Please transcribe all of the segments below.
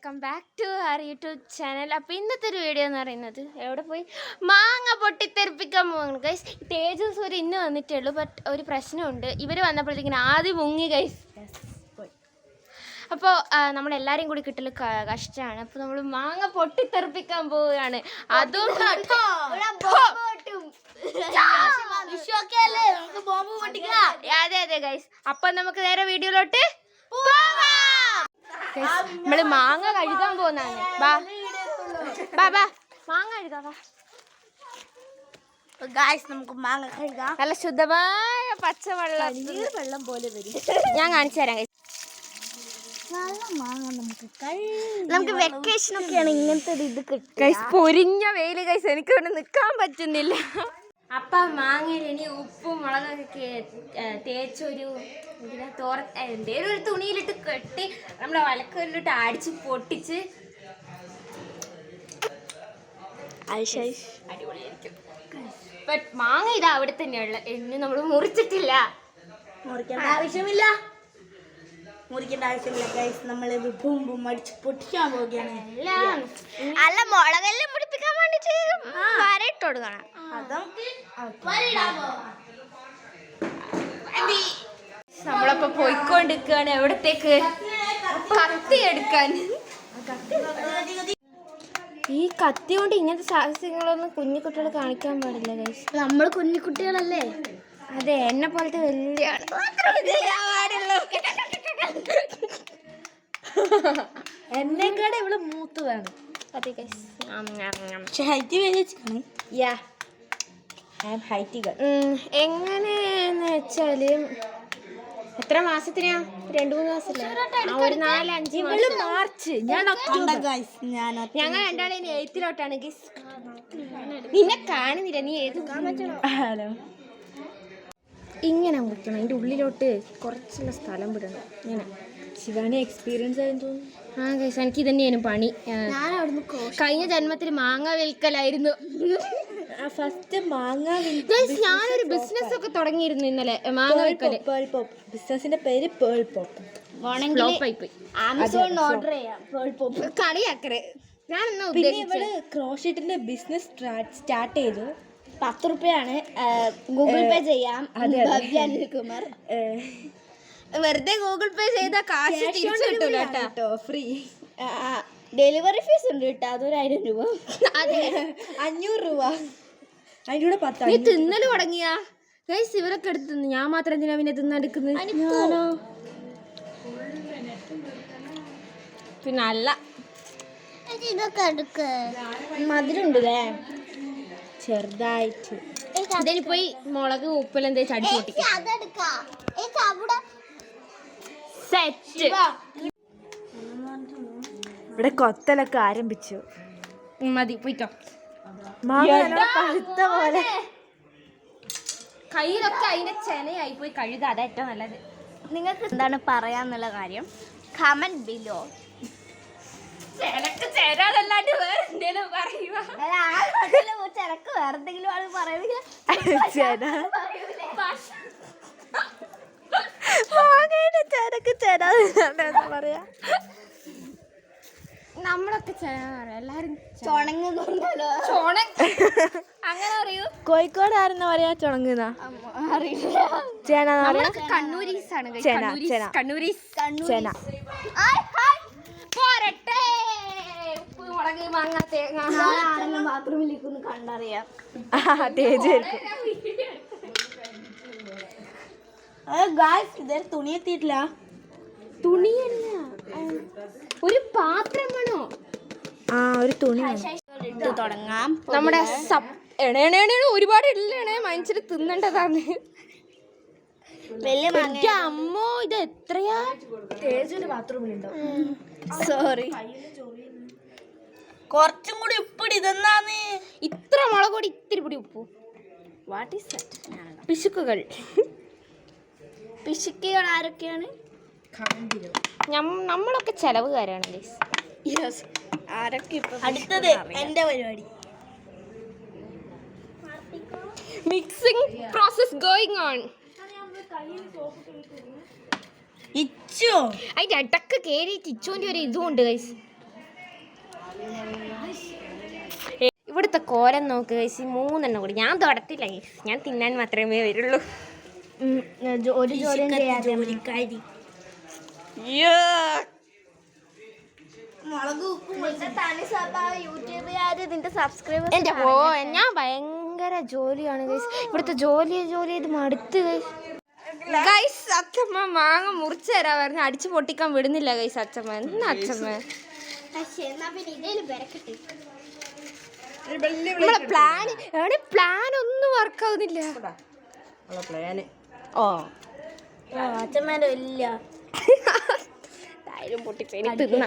Welcome back to our YouTube channel. അപ്പോൾ ഇന്നത്തെ ഒരു വീഡിയോ എന്ന് പറയുന്നത് എവിടെ പോയി മാങ്ങ പൊട്ടിത്തെറിപ്പിക്കാൻ പോകുന്നു ഗൈസ്. തേജസ് ഒരു ഇന്ന് വന്നിട്ടേ ഉള്ളൂ. ബട്ട് ഒരു പ്രശ്നമുണ്ട്, ഇവർ വന്നപ്പോഴത്തേക്കിന് ആദ്യം മുങ്ങി ഗൈസ്. അപ്പോൾ നമ്മളെല്ലാവരും കൂടി കിട്ടൽ കഷ്ടമാണ്. അപ്പോൾ നമ്മൾ മാങ്ങ പൊട്ടിത്തെറിപ്പിക്കാൻ പോവുകയാണ്. അതും അതെ അതെ ഗൈസ്. അപ്പം നമുക്ക് നേരെ വീഡിയോയിലോട്ട് നമ്മള് മാങ്ങ കഴുകാൻ പോകുന്നതാണ്. ബാ ബാ ബാ മാങ്ങ കഴുകാം. നമുക്ക് മാങ്ങ കഴുകാം. നല്ല ശുദ്ധമായ പച്ചവെള്ളം വെള്ളം പോലെ വരും. ഞാൻ കാണിച്ചു തരാം. നമുക്ക് വെക്കേഷൻ ഒക്കെയാണ് ഇങ്ങനത്തെ ഇത് കിട്ടും. പൊരിഞ്ഞ വെയില് ഗൈസ്, എനിക്ക് ഇവിടെ നിൽക്കാൻ പറ്റുന്നില്ല. അപ്പം മാങ്ങയിൽ ഇനി ഉപ്പും മുളകൊക്കെ തേച്ചൊരു എന്തേലും ഒരു തുണിയിലിട്ട് കെട്ടി നമ്മുടെ വലക്കല്ലിട്ട് അടിച്ച് പൊട്ടിച്ച് അടിപൊളിയായിരിക്കും. ബട്ട് മാങ്ങ ഇതാ അവിടെ തന്നെയുള്ള, ഇനി നമ്മൾ മുറിച്ചിട്ടില്ല. മുറിക്കേണ്ട ആവശ്യമില്ല ഗൈസ്. നമ്മളിത് ബൂമ്പും അടിച്ച് പൊട്ടിക്കാൻ പോവുകയാണ്. അല്ല, മുളകെല്ലാം മുടിപ്പിക്കാൻ വേണ്ടിട്ട് വരയിട്ട് കൊടുക്കണം. നമ്മളപ്പോ പോയിക്കൊണ്ടിരിക്കുകയാണ്. എവിടത്തേക്ക്? കത്തി എടുക്കാൻ. ഈ കത്തി കൊണ്ട് ഇങ്ങനത്തെ സാഹസികങ്ങളൊന്നും കുഞ്ഞിക്കുട്ടികൾ കാണിക്കാൻ പാടില്ല ഗൈസ്. നമ്മൾ കുഞ്ഞിക്കുട്ടികളല്ലേ? അതെ, എന്നെ പോലത്തെ വലിയ എന്നേക്കാട് ഇവിടെ മൂത്ത് വേണം. അതെ ഗൈസ്. എങ്ങനെയെന്ന് വെച്ചാല് എത്ര മാസത്തിനാ? 2-3 മാസല്ലേ? ഒരു 4-5 മാർച്ച്. ഞങ്ങൾ രണ്ടാളെ 8th ഗൈസ്. നിന്നെ കാണുന്നില്ല, നീ ഏത് ഇങ്ങനെ മുറിക്കണം. അതിൻ്റെ ഉള്ളിലോട്ട് കുറച്ചുള്ള സ്ഥലം വിടണം. ഇങ്ങനെ ശിവാനി എക്സ്പീരിയൻസ് ആയെന്ന് തോന്നുന്നു. ആ ഗൈസ്, എനിക്ക് തന്നെയാണ് പണി. കഴിഞ്ഞ ജന്മത്തിൽ മാങ്ങ വിൽക്കലായിരുന്നു. ഫസ്റ്റ് മാങ്ങ ഞാനൊരു ബിസിനസ് ഒക്കെ തുടങ്ങിയിരുന്നു ഇന്നലെ. മാങ്ങ വിൽക്കല്. ബിസിനസിന്റെ പേര് പേൾ പോപ്പ്. ആമസോണിൽ ഓർഡർ ചെയ്യാം. കളിയാക്കറ്. ഞാനെന്നാ ഉദ്ദേശിച്ചത് ക്രോഷീറ്റിന്റെ ബിസിനസ് സ്റ്റാർട്ട് ചെയ്തു. 10 രൂപയാണ്. ഗൂഗിൾ പേ ചെയ്യാം. കുമാർ വെറുതെ ഗൂഗിൾ പേ ചെയ്താൽ കാശ് തിരിച്ചു കിട്ടൂല കേട്ടോ, ഫ്രീ. ഡെലിവറി ഫീസ് ഉണ്ട് കേട്ടോ, അതൊരു 1000 രൂപ. അതെ, 500 രൂപ. അതിൻ്റെ കൂടെ 10. നീ തിന്നല് തുടങ്ങിയാ ഗൈസ്? ഇവരൊക്കെ എടുത്തു, ഞാൻ മാത്രം എന്തിനാ പിന്നെ തിന്നെടുക്കുന്നത്? പിന്നെ അല്ല, ഇതൊക്കെ എടുക്ക മധുരമുണ്ടല്ലേ ചെറുതായിട്ട്. അതിന് പോയി മുളക് ഉപ്പെല്ലാം തേച്ച് അടിച്ചു പൊട്ടിക്കാം. സെറ്റ്. ഇവിടെ കൊത്തലൊക്കെ ആരംഭിച്ചു. മതി, പോയിട്ടോ. പഴുത്ത പോലെ കയ്യിലൊക്കെ അതിന്റെ ചെനയായി പോയി കഴുകുക, അതാ ഏറ്റവും നല്ലത്. നിങ്ങൾക്ക് എന്താണ് പറയാന്നുള്ള കാര്യം കമന്റ് ബിലോ. ചെനക്ക് ചേരാതല്ലാണ്ട് വേറെ എന്തെങ്കിലും പറയുക. ചെനക്ക് വേറെ എന്തെങ്കിലും ആണ് പറയുക. പറയാ നമ്മളൊക്കെ എല്ലാരും അങ്ങനെ അറിയൂ. കോഴിക്കോട് ആരെന്നാ പറയാ? ചുണങ്ങുന്ന കണ്ണൂരീസ് ആണ്. പോരട്ടെ. ഉപ്പ് മുളക് മാങ്ങ തേങ്ങ ബാത്റൂമിലേക്കൊന്ന് കണ്ടറിയാം. ഇതൊരു തുണി എത്തിയിട്ടില്ല. തുണിയല്ല, ഒരു പാത്രം വേണോ? ഒരു തുണി തുടങ്ങാം. നമ്മുടെ ഒരുപാട് ഇടണേ, മനുഷ്യര് തിന്നണ്ടതാണ്. അമ്മോ, ഇത് എത്രയാ? ബാത്റൂമിലുണ്ടോ? സോറി, കുറച്ചും കൂടി ഉപ്പിടി. ഇതെന്താന്ന് ഇത്ര മുളക് പൊടി, ഇത്തിരി പൊടി ഉപ്പു? What is that? പിശുക്കുകൾ. പിശുക്കുകൾ ആരൊക്കെയാണ്? നമ്മളൊക്കെ ചെലവുകാരാണ്. അടുത്തത് എന്റെ പരിപാടി. Mixing process going on. Ichu അതിന്റെ ഇടക്ക് കേറിയിട്ട് ഇച്ചുവിന്റെ ഒരു ഇതും ഉണ്ട് ഗൈസ്. ഇവിടുത്തെ കോലം നോക്ക് ഗൈസ് 3 കൂടി ഞാൻ തൊടത്തില്ല ഗൈസ് ഞാൻ തിന്നാൻ മാത്രമേ വരുള്ളൂ ഒരു ജോലിയും ചെയ്യാതെ യൂട്യൂബുകാര് നിന്റെ സബ്സ്ക്രൈബേഴ്സ് എൻ്റെ ഞാൻ ഭയങ്കര ജോലിയാണ് ഗൈസ് ഇവിടുത്തെ ജോലി ചെയ്ത് മടുത്ത് ഗൈസ് അച്ഛമ്മ മാങ്ങ മുറിച്ച് തരാ പറഞ്ഞ അടിച്ചു പൊട്ടിക്കാൻ വിടുന്നില്ല ഗൈസ് അച്ഛമ്മ എന്നാ അച്ഛമ്മ നമ്മളെ പ്ലാൻ ഒന്നും വർക്കാവുന്നില്ല ഓ അച്ഛന്മാരെ ഇല്ല പൊട്ടിപ്പേനി തിന്ന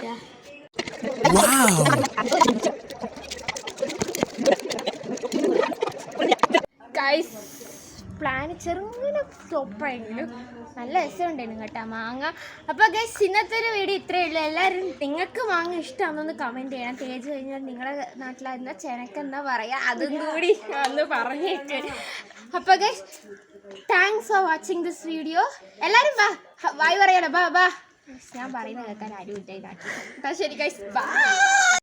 ഗൈസ് പ്ലാൻ ചെറുങ്ങനെ ഫ്ലോപ്പായെങ്കിലും നല്ല രസമുണ്ടായിരുന്നു കേട്ടോ മാങ്ങ. അപ്പോൾ ഗൈസ് ഇന്നത്തെ ഒരു വീഡിയോ ഇത്രയേ ഉള്ളൂ. എല്ലാവരും നിങ്ങൾക്ക് മാങ്ങ ഇഷ്ടമാണെന്നൊന്ന് കമൻറ്റ് ചെയ്യണം. തേച്ച് കഴിഞ്ഞാൽ നിങ്ങളുടെ നാട്ടിലായിരുന്ന ചെനക്കെന്നാ പറയുക അതും കൂടി ഒന്ന് പറഞ്ഞേക്ക്. അപ്പോൾ guys thanks for watching this video. എല്ലാവരും ബൈ പറയാലോ. ബാ ഞാൻ പറയുന്നത് കേൾക്കാൻ ആരും ഇല്ല. ശരി ഗൈസ് ബൈ.